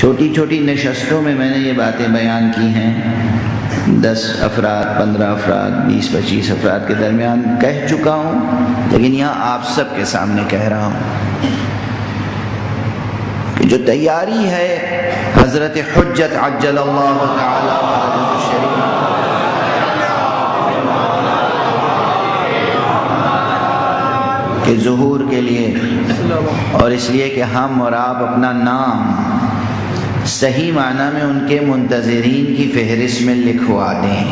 چھوٹی چھوٹی نشستوں میں نے یہ باتیں بیان کی ہیں، 10 افراد، 15 افراد، 20 25 افراد کے درمیان کہہ چکا ہوں، لیکن یہاں آپ سب کے سامنے کہہ رہا ہوں کہ جو تیاری ہے حضرت حجت عجل اللہ تعالی شریف کے ظہور کے لیے، اور اس لیے کہ ہم اور آپ اپنا نام صحیح معنی میں ان کے منتظرین کی فہرست میں لکھوا دیں،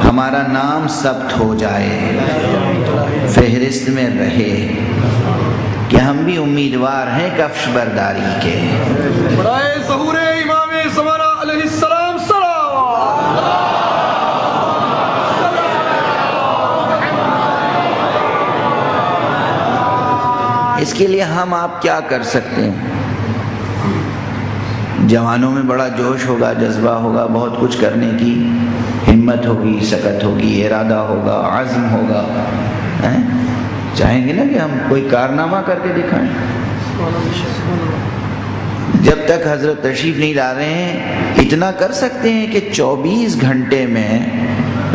ہمارا نام ثبت ہو جائے، فہرست میں رہے کہ ہم بھی امیدوار ہیں کفش برداری کے۔ بڑائے ظہور امام زمانہ علیہ السلام اس کے لیے ہم آپ کیا کر سکتے ہیں؟ جوانوں میں بڑا جوش ہوگا، جذبہ ہوگا، بہت کچھ کرنے کی ہمت ہوگی، سکت ہوگی، ارادہ ہوگا، عزم ہوگا، چاہیں گے نا کہ ہم کوئی کارنامہ کر کے دکھائیں۔ جب تک حضرت تشریف نہیں لا رہے ہیں اتنا کر سکتے ہیں کہ 24 گھنٹے میں،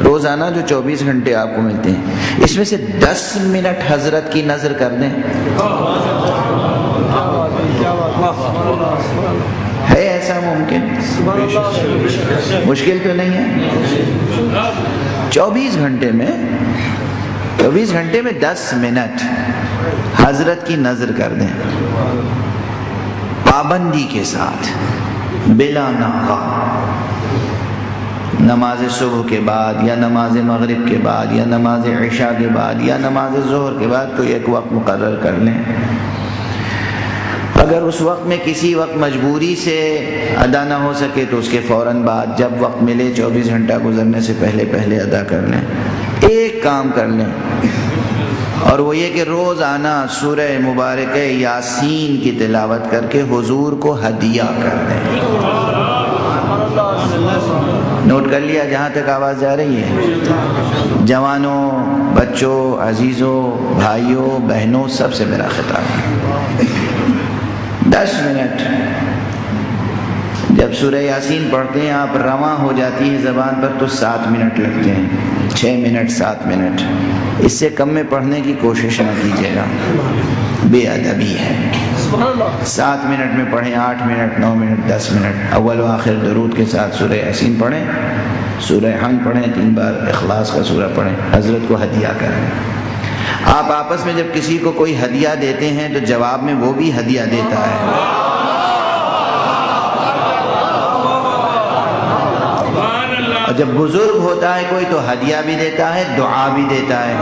روزانہ جو 24 گھنٹے آپ کو ملتے ہیں، اس میں سے 10 منٹ حضرت کی نظر کر دیں۔ ہے ایسا ممکن؟ مشکل تو نہیں ہے۔ 24 گھنٹے میں 10 منٹ حضرت کی نظر کر دیں، پابندی کے ساتھ، بلا ناغہ، نماز صبح کے بعد یا نماز مغرب کے بعد یا نماز عشاء کے بعد یا نماز ظہر کے بعد کوئی ایک وقت مقرر کر لیں۔ اگر اس وقت میں کسی وقت مجبوری سے ادا نہ ہو سکے تو اس کے فوراً بعد جب وقت ملے 24 گھنٹہ گزرنے سے پہلے ادا کر لیں۔ ایک کام کر لیں، اور وہ یہ کہ روزانہ سورہ مبارکہ یاسین کی تلاوت کر کے حضور کو ہدیہ کر دیں۔ نوٹ کر لیا جہاں تک آواز جا رہی ہے؟ جوانوں، بچوں، عزیزوں، بھائیوں، بہنوں، سب سے میرا خطاب ہے، 10 منٹ جب سورہ یاسین پڑھتے ہیں آپ، رواں ہو جاتی ہے زبان پر تو 7 منٹ لگتے ہیں، 6 منٹ، 7 منٹ، اس سے کم میں پڑھنے کی کوشش نہ کیجیے گا، بے ادبی ہے۔ 7 منٹ میں پڑھیں، 8 منٹ، 9 منٹ، 10 منٹ، اول و آخر درود کے ساتھ سورہ یاسین پڑھیں، سورہ حمد پڑھیں، 3 بار اخلاص کا سورہ پڑھیں، حضرت کو ہدیہ کریں۔ آپ آپس میں جب کسی کو کوئی ہدیہ دیتے ہیں تو جواب میں وہ بھی ہدیہ دیتا ہے۔ اور جب بزرگ ہوتا ہے کوئی تو ہدیہ بھی دیتا ہے، دعا بھی دیتا ہے۔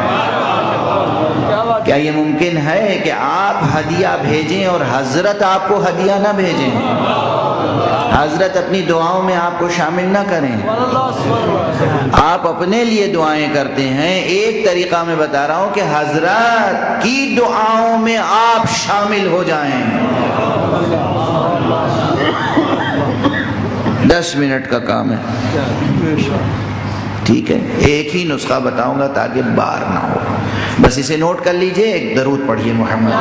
کیا یہ ممکن ہے کہ آپ ہدیہ بھیجیں اور حضرت آپ کو ہدیہ نہ بھیجیں؟ حضرت اپنی دعاؤں میں آپ کو شامل نہ کریں؟ آپ اپنے لیے دعائیں کرتے ہیں، ایک طریقہ میں بتا رہا ہوں کہ حضرت کی دعاؤں میں آپ شامل ہو جائیں۔ 10 منٹ کا کام ہے، ٹھیک ہے؟ ایک ہی نسخہ بتاؤں گا تاکہ بار نہ ہو، بس اسے نوٹ کر لیجئے، ایک درود پڑھیے محمد۔